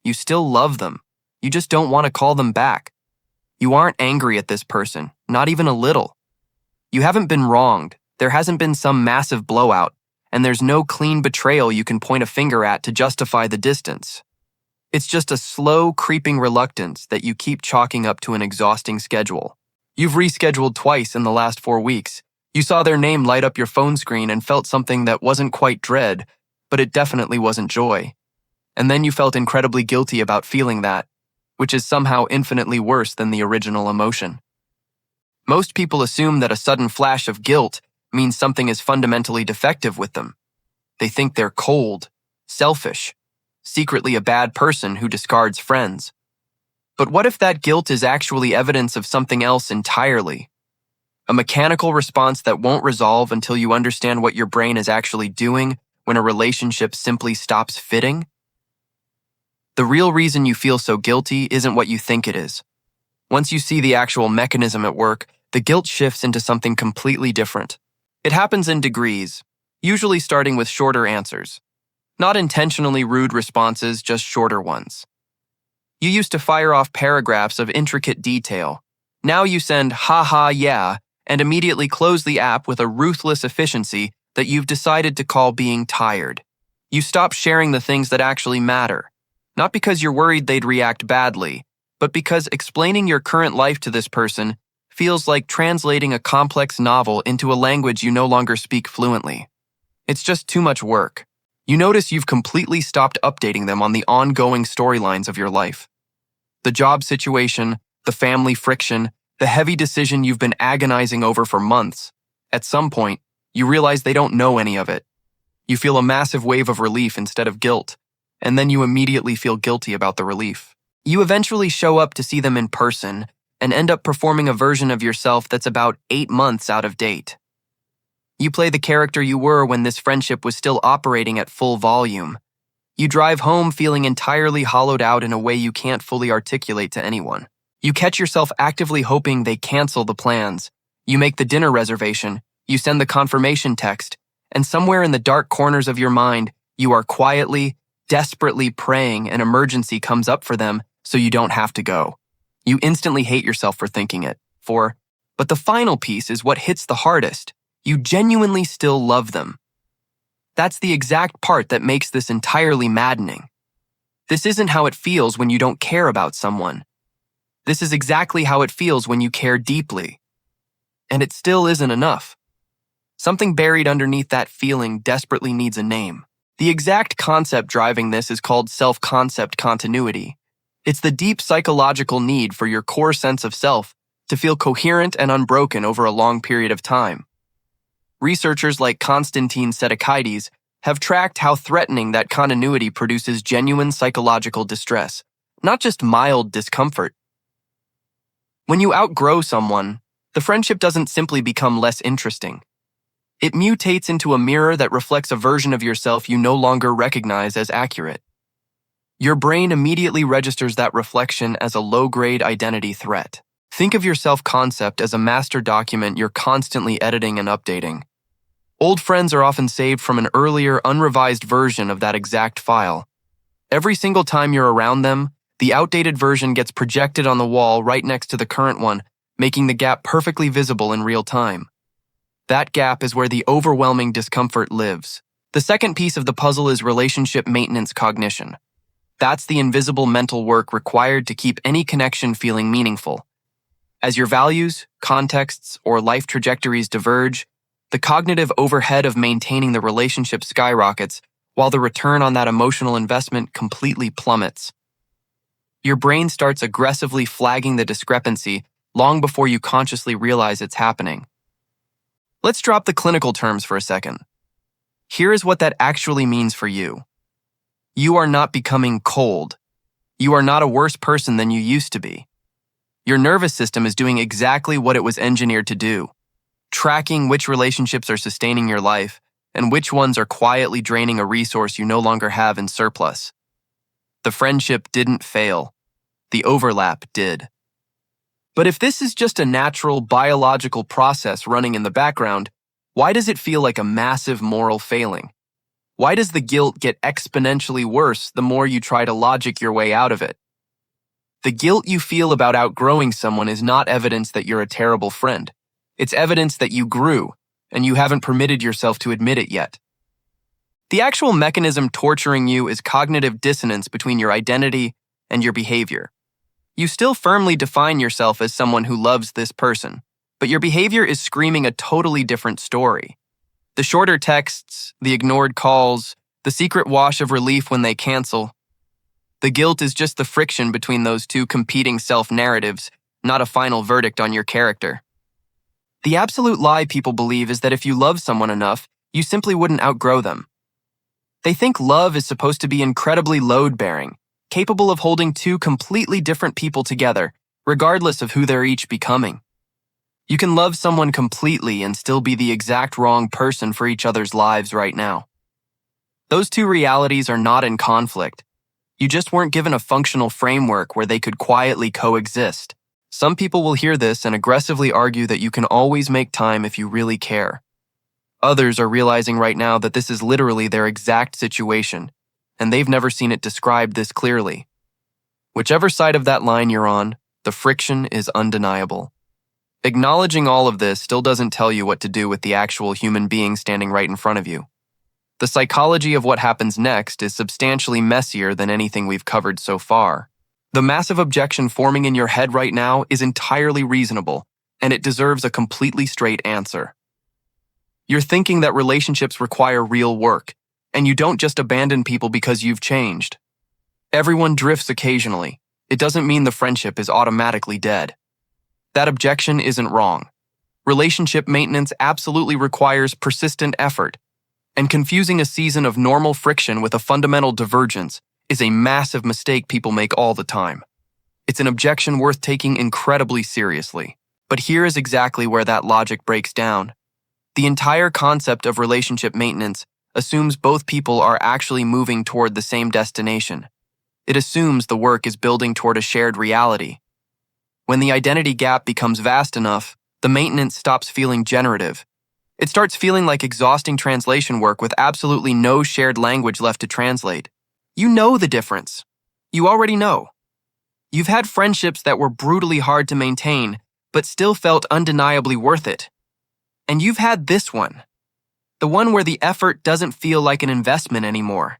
You still love them. You just don't want to call them back. You aren't angry at this person, not even a little. You haven't been wronged. There hasn't been some massive blowout, and there's no clean betrayal you can point a finger at to justify the distance. It's just a slow, creeping reluctance that you keep chalking up to an exhausting schedule. You've rescheduled twice in the last 4 weeks. You saw their name light up your phone screen and felt something that wasn't quite dread, but it definitely wasn't joy. And then you felt incredibly guilty about feeling that, which is somehow infinitely worse than the original emotion. Most people assume that a sudden flash of guilt means something is fundamentally defective with them. They think they're cold, selfish, secretly a bad person who discards friends. But what if that guilt is actually evidence of something else entirely? A mechanical response that won't resolve until you understand what your brain is actually doing when a relationship simply stops fitting? The real reason you feel so guilty isn't what you think it is. Once you see the actual mechanism at work, the guilt shifts into something completely different. It happens in degrees, usually starting with shorter answers. Not intentionally rude responses, just shorter ones. You used to fire off paragraphs of intricate detail. Now you send "ha ha yeah" and immediately close the app with a ruthless efficiency that you've decided to call being tired. You stop sharing the things that actually matter, not because you're worried they'd react badly, but because explaining your current life to this person feels like translating a complex novel into a language you no longer speak fluently. It's just too much work. You notice you've completely stopped updating them on the ongoing storylines of your life. The job situation, the family friction, the heavy decision you've been agonizing over for months. At some point, you realize they don't know any of it. You feel a massive wave of relief instead of guilt, and then you immediately feel guilty about the relief. You eventually show up to see them in person and end up performing a version of yourself that's about 8 months out of date. You play the character you were when this friendship was still operating at full volume. You drive home feeling entirely hollowed out in a way you can't fully articulate to anyone. You catch yourself actively hoping they cancel the plans. You make the dinner reservation, you send the confirmation text, and somewhere in the dark corners of your mind, you are quietly, desperately praying an emergency comes up for them so you don't have to go. You instantly hate yourself for thinking it. But the final piece is what hits the hardest. You genuinely still love them. That's the exact part that makes this entirely maddening. This isn't how it feels when you don't care about someone. This is exactly how it feels when you care deeply. And it still isn't enough. Something buried underneath that feeling desperately needs a name. The exact concept driving this is called self-concept continuity. It's the deep psychological need for your core sense of self to feel coherent and unbroken over a long period of time. Researchers like Konstantin Sedekaitis have tracked how threatening that continuity produces genuine psychological distress, not just mild discomfort. When you outgrow someone, the friendship doesn't simply become less interesting. It mutates into a mirror that reflects a version of yourself you no longer recognize as accurate. Your brain immediately registers that reflection as a low-grade identity threat. Think of your self-concept as a master document you're constantly editing and updating. Old friends are often saved from an earlier, unrevised version of that exact file. Every single time you're around them, the outdated version gets projected on the wall right next to the current one, making the gap perfectly visible in real time. That gap is where the overwhelming discomfort lives. The second piece of the puzzle is relationship maintenance cognition. That's the invisible mental work required to keep any connection feeling meaningful. As your values, contexts, or life trajectories diverge, the cognitive overhead of maintaining the relationship skyrockets, while the return on that emotional investment completely plummets. Your brain starts aggressively flagging the discrepancy long before you consciously realize it's happening. Let's drop the clinical terms for a second. Here is what that actually means for you. You are not becoming cold. You are not a worse person than you used to be. Your nervous system is doing exactly what it was engineered to do, tracking which relationships are sustaining your life and which ones are quietly draining a resource you no longer have in surplus. The friendship didn't fail. The overlap did. But if this is just a natural biological process running in the background, why does it feel like a massive moral failing? Why does the guilt get exponentially worse the more you try to logic your way out of it? The guilt you feel about outgrowing someone is not evidence that you're a terrible friend. It's evidence that you grew, and you haven't permitted yourself to admit it yet. The actual mechanism torturing you is cognitive dissonance between your identity and your behavior. You still firmly define yourself as someone who loves this person, but your behavior is screaming a totally different story. The shorter texts, the ignored calls, the secret wash of relief when they cancel. The guilt is just the friction between those two competing self-narratives, not a final verdict on your character. The absolute lie people believe is that if you love someone enough, you simply wouldn't outgrow them. They think love is supposed to be incredibly load-bearing, capable of holding two completely different people together, regardless of who they're each becoming. You can love someone completely and still be the exact wrong person for each other's lives right now. Those two realities are not in conflict. You just weren't given a functional framework where they could quietly coexist. Some people will hear this and aggressively argue that you can always make time if you really care. Others are realizing right now that this is literally their exact situation, and they've never seen it described this clearly. Whichever side of that line you're on, the friction is undeniable. Acknowledging all of this still doesn't tell you what to do with the actual human being standing right in front of you. The psychology of what happens next is substantially messier than anything we've covered so far. The massive objection forming in your head right now is entirely reasonable, and it deserves a completely straight answer. You're thinking that relationships require real work, and you don't just abandon people because you've changed. Everyone drifts occasionally. It doesn't mean the friendship is automatically dead. That objection isn't wrong. Relationship maintenance absolutely requires persistent effort, and confusing a season of normal friction with a fundamental divergence is a massive mistake people make all the time. It's an objection worth taking incredibly seriously. But here is exactly where that logic breaks down. The entire concept of relationship maintenance assumes both people are actually moving toward the same destination. It assumes the work is building toward a shared reality. When the identity gap becomes vast enough, the maintenance stops feeling generative. It starts feeling like exhausting translation work with absolutely no shared language left to translate. You know the difference. You already know. You've had friendships that were brutally hard to maintain, but still felt undeniably worth it. And you've had this one. The one where the effort doesn't feel like an investment anymore.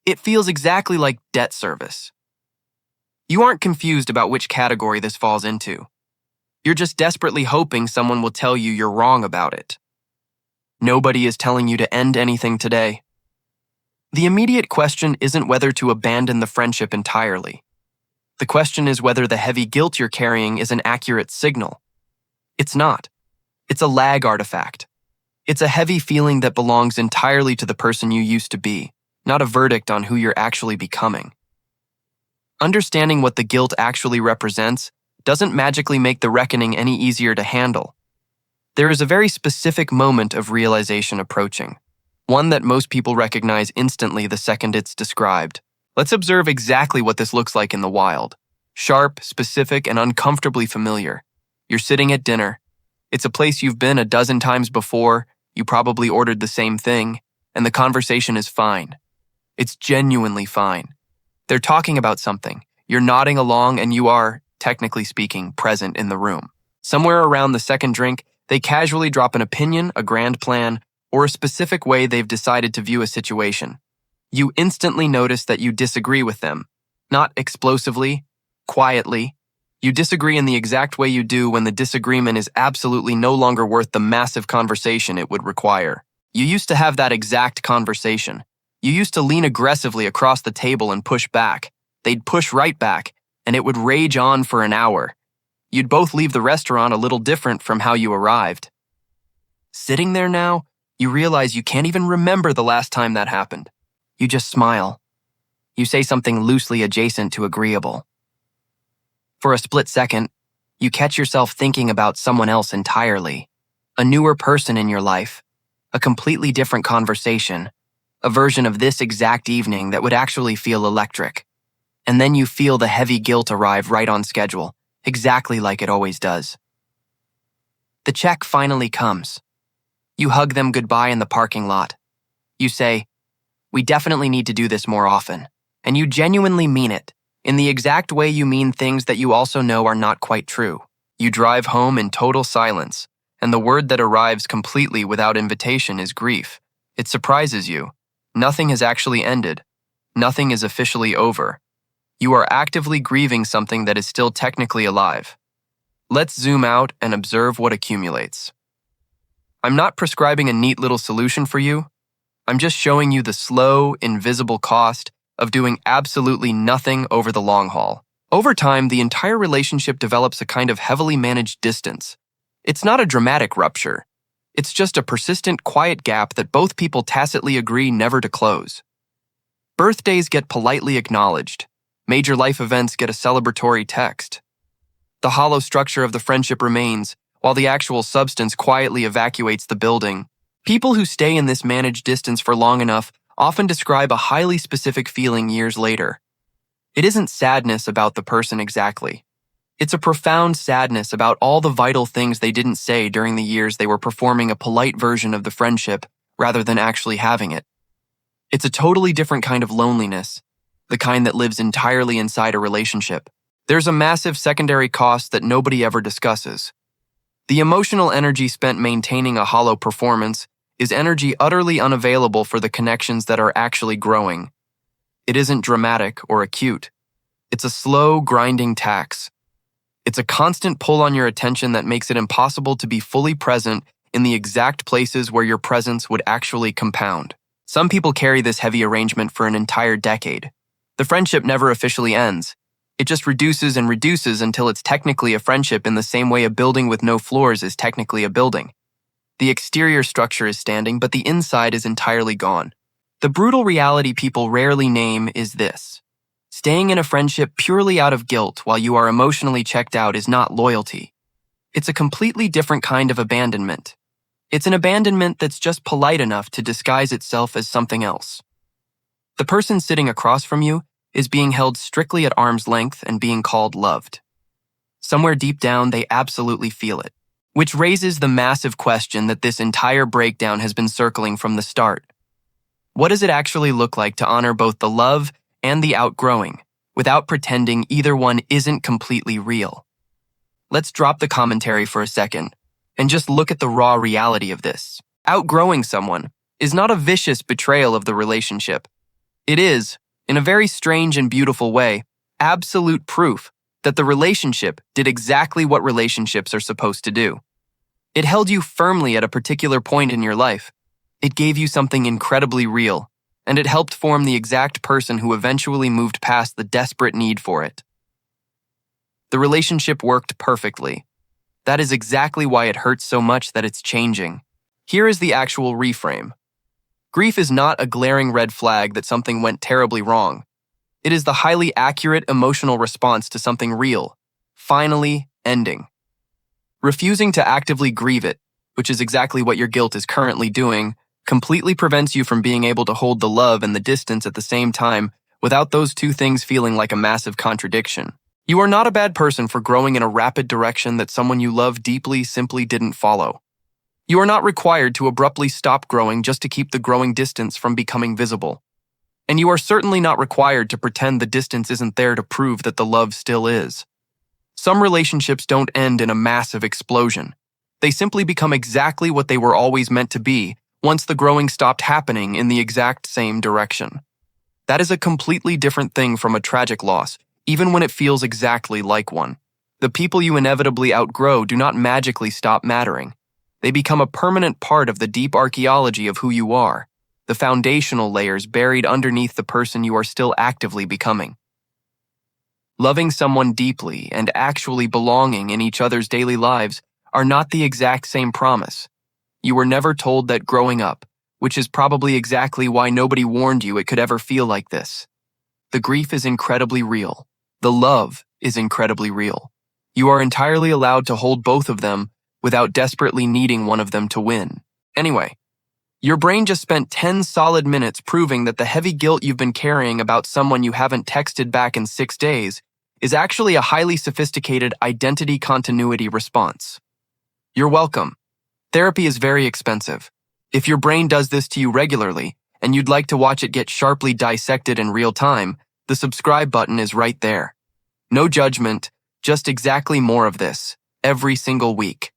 It feels exactly like debt service. You aren't confused about which category this falls into. You're just desperately hoping someone will tell you you're wrong about it. Nobody is telling you to end anything today. The immediate question isn't whether to abandon the friendship entirely. The question is whether the heavy guilt you're carrying is an accurate signal. It's not. It's a lag artifact. It's a heavy feeling that belongs entirely to the person you used to be, not a verdict on who you're actually becoming. Understanding what the guilt actually represents doesn't magically make the reckoning any easier to handle. There is a very specific moment of realization approaching, one that most people recognize instantly the second it's described. Let's observe exactly what this looks like in the wild. Sharp, specific, and uncomfortably familiar. You're sitting at dinner. It's a place you've been a dozen times before, you probably ordered the same thing, and the conversation is fine. It's genuinely fine. They're talking about something. You're nodding along and you are, technically speaking, present in the room. Somewhere around the second drink, they casually drop an opinion, a grand plan, or a specific way they've decided to view a situation. You instantly notice that you disagree with them. Not explosively, quietly. You disagree in the exact way you do when the disagreement is absolutely no longer worth the massive conversation it would require. You used to have that exact conversation. You used to lean aggressively across the table and push back. They'd push right back, and it would rage on for an hour. You'd both leave the restaurant a little different from how you arrived. Sitting there now, you realize you can't even remember the last time that happened. You just smile. You say something loosely adjacent to agreeable. For a split second, you catch yourself thinking about someone else entirely. A newer person in your life. A completely different conversation. A version of this exact evening that would actually feel electric. And then you feel the heavy guilt arrive right on schedule, exactly like it always does. The check finally comes. You hug them goodbye in the parking lot. You say, We definitely need to do this more often. And you genuinely mean it, in the exact way you mean things that you also know are not quite true. You drive home in total silence, and the word that arrives completely without invitation is grief. It surprises you. Nothing has actually ended. Nothing is officially over. You are actively grieving something that is still technically alive. Let's zoom out and observe what accumulates. I'm not prescribing a neat little solution for you. I'm just showing you the slow, invisible cost of doing absolutely nothing over the long haul. Over time, the entire relationship develops a kind of heavily managed distance. It's not a dramatic rupture. It's just a persistent, quiet gap that both people tacitly agree never to close. Birthdays get politely acknowledged. Major life events get a celebratory text. The hollow structure of the friendship remains, while the actual substance quietly evacuates the building. People who stay in this managed distance for long enough often describe a highly specific feeling years later. It isn't sadness about the person exactly. It's a profound sadness about all the vital things they didn't say during the years they were performing a polite version of the friendship rather than actually having it. It's a totally different kind of loneliness, the kind that lives entirely inside a relationship. There's a massive secondary cost that nobody ever discusses. The emotional energy spent maintaining a hollow performance is energy utterly unavailable for the connections that are actually growing. It isn't dramatic or acute. It's a slow, grinding tax. It's a constant pull on your attention that makes it impossible to be fully present in the exact places where your presence would actually compound. Some people carry this heavy arrangement for an entire decade. The friendship never officially ends. It just reduces and reduces until it's technically a friendship in the same way a building with no floors is technically a building. The exterior structure is standing, but the inside is entirely gone. The brutal reality people rarely name is this. Staying in a friendship purely out of guilt while you are emotionally checked out is not loyalty. It's a completely different kind of abandonment. It's an abandonment that's just polite enough to disguise itself as something else. The person sitting across from you is being held strictly at arm's length and being called loved. Somewhere deep down, they absolutely feel it, which raises the massive question that this entire breakdown has been circling from the start. What does it actually look like to honor both the love and the outgrowing without pretending either one isn't completely real? Let's drop the commentary for a second and just look at the raw reality of this. Outgrowing someone is not a vicious betrayal of the relationship. It is, in a very strange and beautiful way, absolute proof that the relationship did exactly what relationships are supposed to do. It held you firmly at a particular point in your life. It gave you something incredibly real, and it helped form the exact person who eventually moved past the desperate need for it. The relationship worked perfectly. That is exactly why it hurts so much that it's changing. Here is the actual reframe. Grief is not a glaring red flag that something went terribly wrong. It is the highly accurate emotional response to something real, finally ending. Refusing to actively grieve it, which is exactly what your guilt is currently doing, completely prevents you from being able to hold the love and the distance at the same time without those two things feeling like a massive contradiction. You are not a bad person for growing in a rapid direction that someone you love deeply simply didn't follow. You are not required to abruptly stop growing just to keep the growing distance from becoming visible. And you are certainly not required to pretend the distance isn't there to prove that the love still is. Some relationships don't end in a massive explosion. They simply become exactly what they were always meant to be once the growing stopped happening in the exact same direction. That is a completely different thing from a tragic loss, even when it feels exactly like one. The people you inevitably outgrow do not magically stop mattering. They become a permanent part of the deep archaeology of who you are, the foundational layers buried underneath the person you are still actively becoming. Loving someone deeply and actually belonging in each other's daily lives are not the exact same promise. You were never told that growing up, which is probably exactly why nobody warned you it could ever feel like this. The grief is incredibly real. The love is incredibly real. You are entirely allowed to hold both of them without desperately needing one of them to win. Anyway, your brain just spent 10 solid minutes proving that the heavy guilt you've been carrying about someone you haven't texted back in 6 days is actually a highly sophisticated identity continuity response. You're welcome. Therapy is very expensive. If your brain does this to you regularly, and you'd like to watch it get sharply dissected in real time, the subscribe button is right there. No judgment, just exactly more of this, every single week.